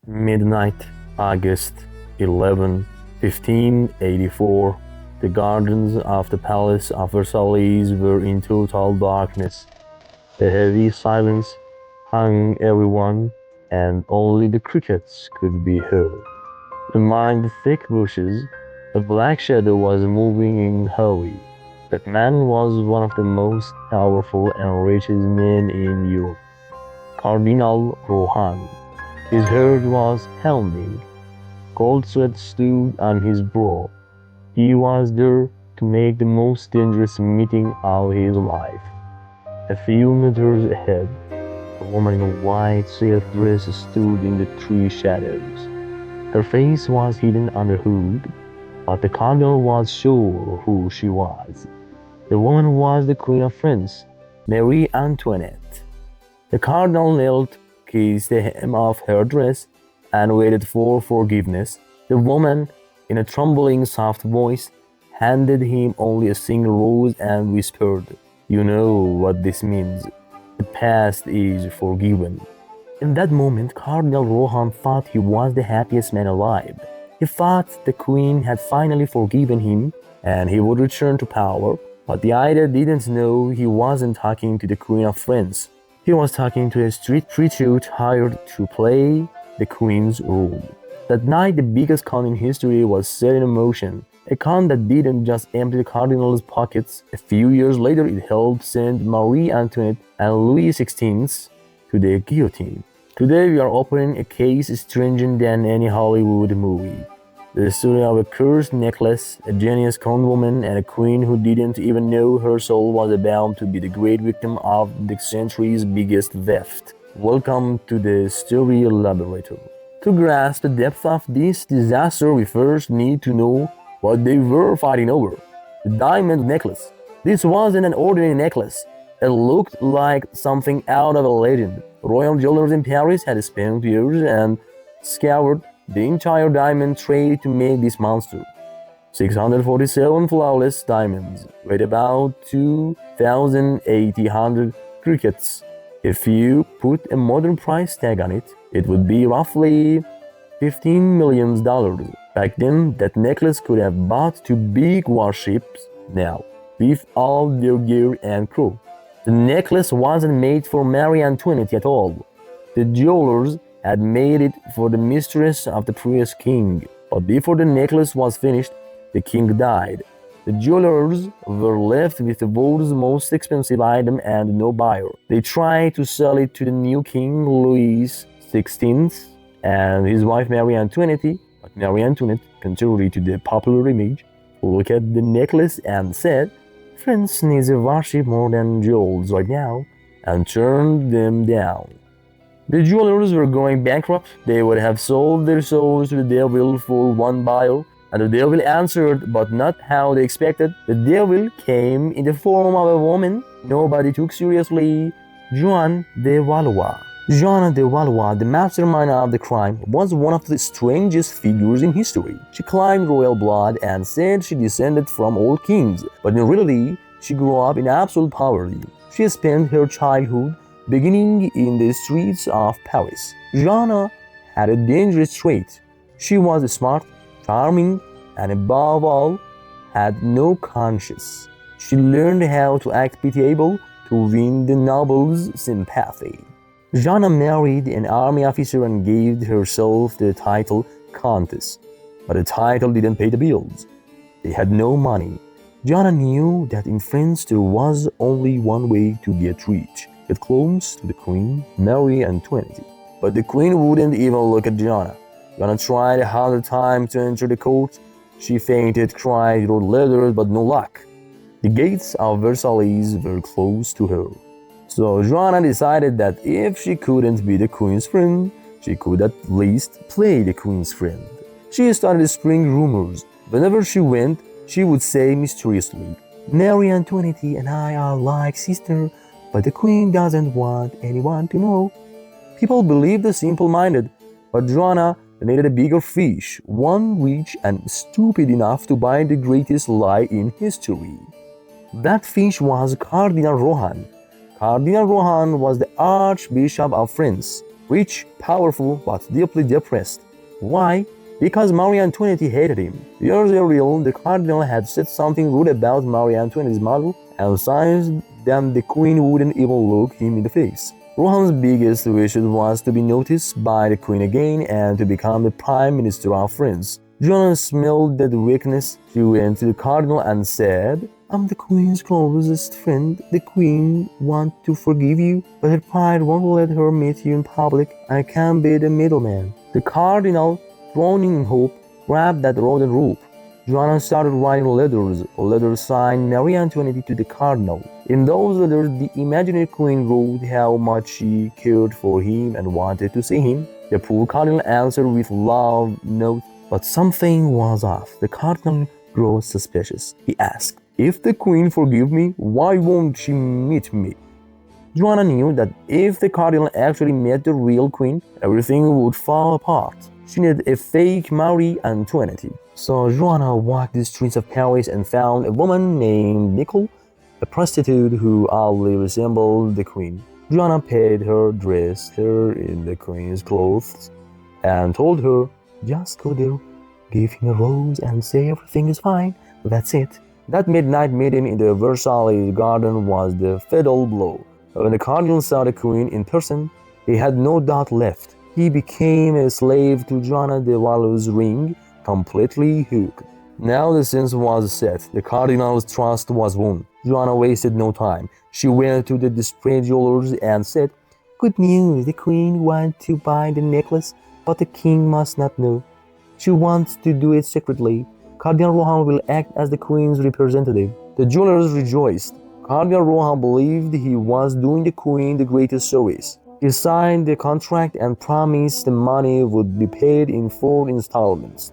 Midnight, August 11, 1584. The gardens of the Palace of Versailles were in total darkness. A heavy silence hung everyone, and only the crickets could be heard. Among the thick bushes, a black shadow was moving in hurry. That man was one of the most powerful and richest men in Europe, Cardinal Rohan. His heart was pounding. Cold sweat stood on his brow. He was there to make the most dangerous meeting of his life. A few meters ahead, a woman in a white silk dress stood in the tree shadows. Her face was hidden under a hood, but the cardinal was sure who she was. The woman was the Queen of France, Marie Antoinette. The cardinal knelt, kissed the hem of her dress, and waited for forgiveness. The woman, in a trembling, soft voice, handed him only a single rose and whispered, "You know what this means. The past is forgiven." In that moment, Cardinal Rohan thought he was the happiest man alive. He thought the Queen had finally forgiven him and he would return to power, but the idol didn't know he wasn't talking to the Queen of France. He was talking to a street prostitute hired to play the Queen's role. That night, the biggest con in history was set in motion. A con that didn't just empty the Cardinal's pockets. A few years later, it helped send Marie Antoinette and Louis XVI to the guillotine. Today, we are opening a case stranger than any Hollywood movie. The story of a cursed necklace, a genius con woman, and a queen who didn't even know her soul was about to be the great victim of the century's biggest theft. Welcome to the Story Laboratory. To grasp the depth of this disaster, we first need to know what they were fighting over. The diamond necklace. This wasn't an ordinary necklace. It looked like something out of a legend. Royal jewelers in Paris had spent years and scoured the entire diamond trade to make this monster. 647 flawless diamonds weighed about 2,800 crickets. If you put a modern price tag on it, it would be roughly $15 million. Back then, that necklace could have bought two big warships now, with all their gear and crew. The necklace wasn't made for Marie Antoinette at all. The jewelers had made it for the mistress of the previous king, but before the necklace was finished, the king died. The jewelers were left with the world's most expensive item and no buyer. They tried to sell it to the new king, Louis XVI, and his wife Marie Antoinette, but Marie Antoinette, contrary to the popular image, looked at the necklace and said, "France needs a warship more than jewels right now," and turned them down. The jewelers were going bankrupt. They would have sold their souls to the devil for one buyer, and the devil answered, but not how they expected. The devil came in the form of a woman nobody took seriously, Jeanne de Valois. Jeanne de Valois, the mastermind of the crime, was one of the strangest figures in history. She claimed royal blood and said she descended from old kings, but in reality, she grew up in absolute poverty. She spent her childhood beginning in the streets of Paris. Jeanne had a dangerous trait. She was smart, charming, and above all, had no conscience. She learned how to act pitiable to win the nobles' sympathy. Jeanne married an army officer and gave herself the title Countess, but the title didn't pay the bills. They had no money. Jeanne knew that in France there was only one way to get rich: get close to the Queen, Marie Antoinette. But the Queen wouldn't even look at Jeanne. Jeanne tried 100 times to enter the court. She fainted, cried, wrote letters, but no luck. The gates of Versailles were closed to her. So Jeanne decided that if she couldn't be the Queen's friend, she could at least play the Queen's friend. She started spreading rumors. Whenever she went, she would say mysteriously, "Marie Antoinette and I are like sisters, but the Queen doesn't want anyone to know." People believed the simple-minded, but Jeanne needed a bigger fish, one rich and stupid enough to buy the greatest lie in history. That fish was Cardinal Rohan. Cardinal Rohan was the Archbishop of France. rich, powerful, but deeply depressed. Why? Because Marie Antoinette hated him. Years earlier, the Cardinal had said something rude about Marie Antoinette's mother, emphasized that the Queen wouldn't even look him in the face. Rohan's biggest wish was to be noticed by the Queen again and to become the Prime Minister of France. Jeanne smelled that weakness. She went to the Cardinal and said, "I'm the Queen's closest friend. The Queen wants to forgive you, but her pride won't let her meet you in public. I can't be the middleman." The Cardinal, drowning in hope, grabbed that rodent rope. Jeanne started writing letters. A letter signed Marie Antoinette to the Cardinal. In those letters, the imaginary Queen wrote how much she cared for him and wanted to see him. The poor Cardinal answered with love note, but something was off. The Cardinal grew suspicious. He asked, "If the Queen forgive me, why won't she meet me?" Jeanne knew that if the Cardinal actually met the real Queen, everything would fall apart. She needed a fake Marie Antoinette. So Jeanne walked the streets of Paris and found a woman named Nicole, a prostitute who oddly resembled the Queen. Jeanne paid her, dressed her in the Queen's clothes, and told her, "Just go there, give him a rose and say everything is fine. That's it." That midnight meeting in the Versailles garden was the fatal blow. When the Cardinal saw the Queen in person, he had no doubt left. He became a slave to Jeanne de Valois' ring, completely hooked. Now the scene was set. The Cardinal's trust was won. Jeanne wasted no time. She went to the desperate jewelers and said, "Good news, the Queen wants to buy the necklace, but the King must not know. She wants to do it secretly. Cardinal Rohan will act as the Queen's representative." The jewelers rejoiced. Cardinal Rohan believed he was doing the Queen the greatest service. He signed the contract and promised the money would be paid in 4 installments.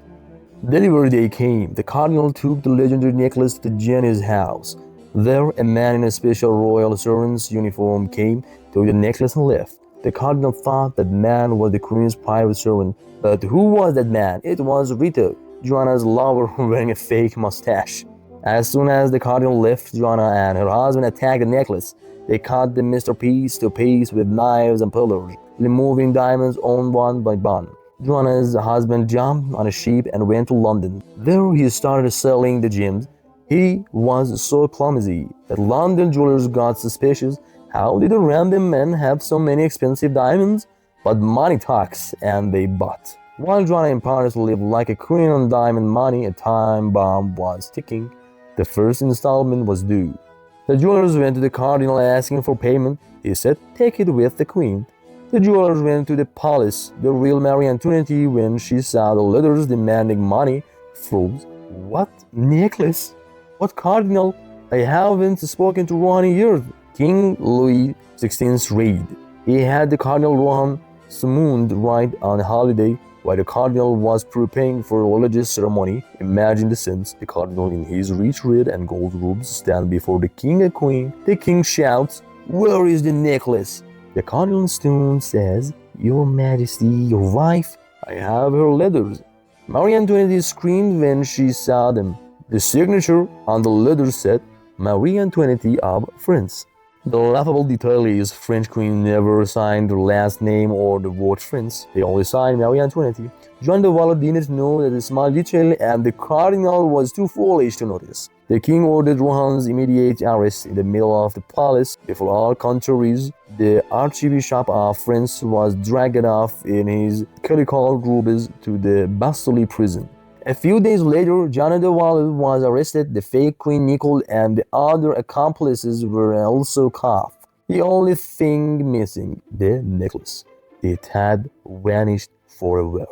Delivery day came. The Cardinal took the legendary necklace to Jeanne's house. There, a man in a special royal servant's uniform came, took the necklace and left. The Cardinal thought that man was the Queen's private servant. But who was that man? It was Rita, Jeanne's lover, wearing a fake mustache. As soon as the Cardinal left, Jeanne and her husband attacked the necklace. They cut the missing piece to piece with knives and pillars, removing diamonds one by one. Jeanne's husband jumped on a ship and went to London. There he started selling the gems. He was so clumsy that London jewelers got suspicious. How did a random man have so many expensive diamonds? But money talks, and they bought. While Jeanne in Paris lived like a queen on diamond money, a time bomb was ticking. The first installment was due. The jewelers went to the Cardinal asking for payment. He said, "Take it with the Queen." The jewelers went to the palace. The real Marie Antoinette, when she saw the letters demanding money, froze. "What necklace? What Cardinal? I haven't spoken to Rohan in years." King Louis XVI's raid. He had the Cardinal Rohan summoned right on a holiday while the Cardinal was preparing for a religious ceremony. Imagine the scenes. The Cardinal in his rich red and gold robes stand before the King and Queen. The King shouts, "Where is the necklace?" The Cardinal stone says, "Your Majesty, your wife, I have her letters." Marie Antoinette screamed when she saw them. The signature on the letter said, "Marie Antoinette of France." The laughable detail is French Queen never signed their last name or the word France. They only signed Marie Antoinette. Jeanne de Valois didn't know that the small detail, and the Cardinal was too foolish to notice. The King ordered Rohan's immediate arrest in the middle of the palace. Before all contraries, the Archbishop of France was dragged off in his clerical robes to the Bastille prison. A few days later, Jeanne de Valois was arrested. The fake Queen Nicole and the other accomplices were also caught. The only thing missing, the necklace. It had vanished forever.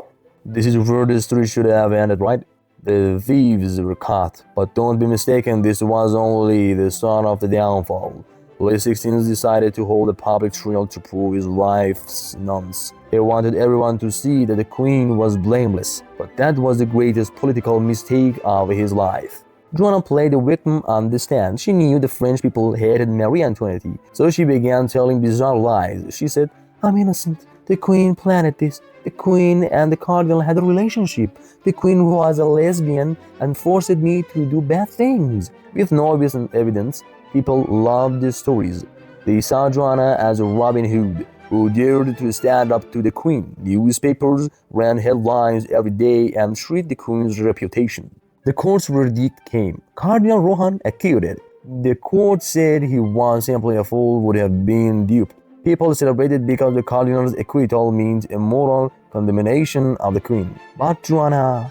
This is where the story should have ended, right? The thieves were caught, but don't be mistaken, this was only the start of the downfall. Louis XVI decided to hold a public trial to prove his wife's nonce. He wanted everyone to see that the Queen was blameless, but that was the greatest political mistake of his life. Jeanne played the victim on the stand. She knew the French people hated Marie Antoinette, so she began telling bizarre lies. She said, "I'm innocent. The Queen planned this. The Queen and the Cardinal had a relationship. The Queen was a lesbian and forced me to do bad things." With no evidence, people loved these stories. They saw Jeanne as a Robin Hood. who dared to stand up to the queen. Newspapers ran headlines every day and treated the queen's reputation. The court's verdict came. Cardinal Rohan acquitted. The court said he was simply a fool, would have been duped. People celebrated because the cardinal's acquittal means a moral condemnation of the queen. But Joanna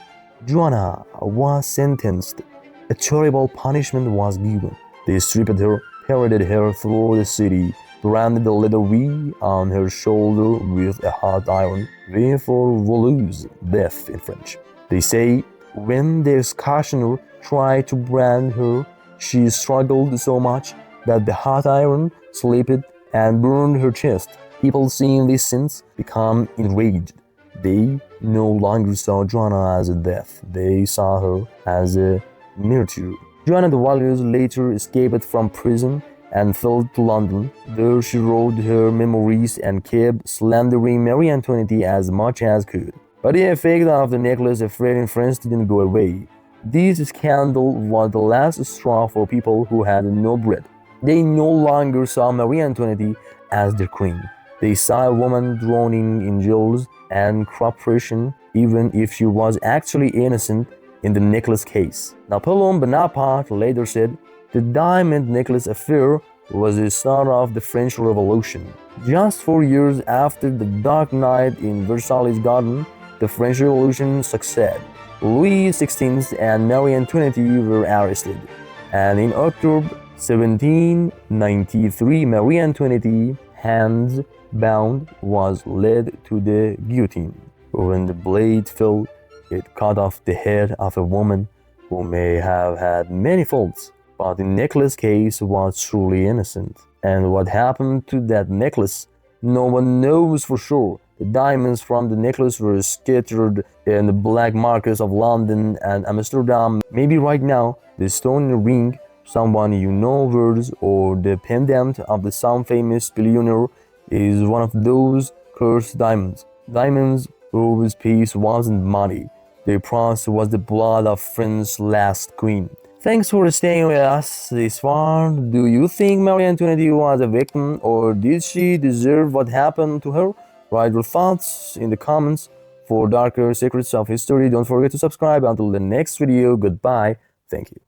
was sentenced. A terrible punishment was given. They stripped her, paraded her through the city, branded the letter V on her shoulder with a hot iron, V for Valois, death in French. They say when the executioner tried to brand her, she struggled so much that the hot iron slipped and burned her chest. People seeing this since become enraged. They no longer saw Joanna as a death. They saw her as a martyr. Joanna de Valois later escaped from prison and fled to London. There she wrote her memoirs and kept slandering Marie Antoinette as much as could. But the effect of the necklace affair in France didn't go away. This scandal was the last straw for people who had no bread. They no longer saw Marie Antoinette as their queen. They saw a woman drowning in jewels and corruption, even if she was actually innocent in the necklace case. Napoleon Bonaparte later said, "The diamond necklace affair was the start of the French Revolution." Just 4 years after the Dark Night in Versailles Garden, the French Revolution succeeded. Louis XVI and Marie Antoinette were arrested, and in October 1793, Marie Antoinette, hands bound, was led to the guillotine. When the blade fell, it cut off the head of a woman who may have had many faults, but the necklace case was truly innocent. And what happened to that necklace, no one knows for sure. The diamonds from the necklace were scattered in the black markets of London and Amsterdam. Maybe right now, the stone ring someone you know wears, or the pendant of some famous billionaire, is one of those cursed diamonds. Diamonds whose price wasn't money. Their price was the blood of France's last queen. Thanks for staying with us this far. Do you think Marie Antoinette was a victim, or did she deserve what happened to her? Write your thoughts in the comments. For darker secrets of history, don't forget to subscribe. Until the next video, goodbye. Thank you.